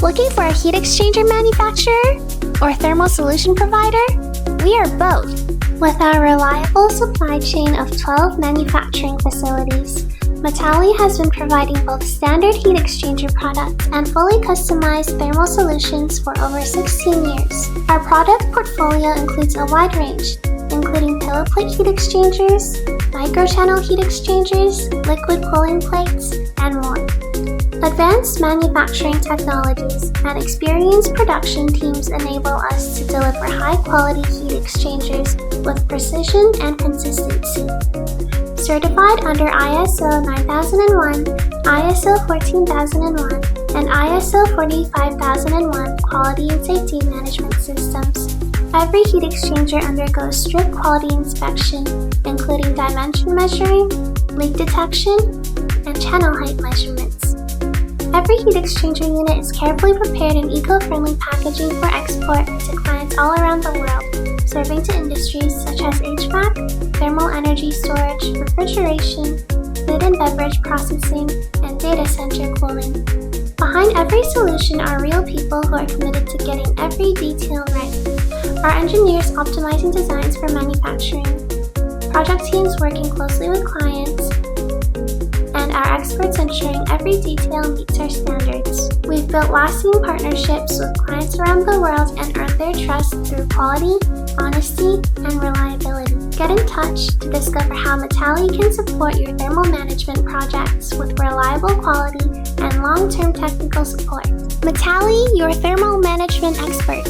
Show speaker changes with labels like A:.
A: Looking for a heat exchanger manufacturer or thermal solution provider? We are both. With our reliable supply chain of 12 manufacturing facilities, Metalli has been providing both standard heat exchanger products and fully customized thermal solutions for over 16 years. Our product portfolio includes a wide range, including pillow plate heat exchangers, microchannel heat exchangers, liquid cooling plates, and more. Advanced manufacturing technologies and experienced production teams enable us to deliver high-quality heat exchangers with precision and consistency. Certified under ISO 9001, ISO 14001, and ISO 45001 quality and safety management systems, every heat exchanger undergoes strict quality inspection, including dimension measuring, leak detection, and channel height measurements. Every heat exchanger unit is carefully prepared in eco-friendly packaging for export to clients all around the world, serving to industries such as HVAC, thermal energy storage, refrigeration, food and beverage processing, and data center cooling. Behind every solution are real people who are committed to getting every detail right. Our engineers optimizing designs for manufacturing, project teams working closely with clients, and our experts ensuring every detail meets our standards. We've built lasting partnerships with clients around the world and earned their trust through quality, honesty, and reliability. Get in touch to discover how Metalli can support your thermal management projects with reliable quality and long-term technical support. Metalli, your thermal management expert.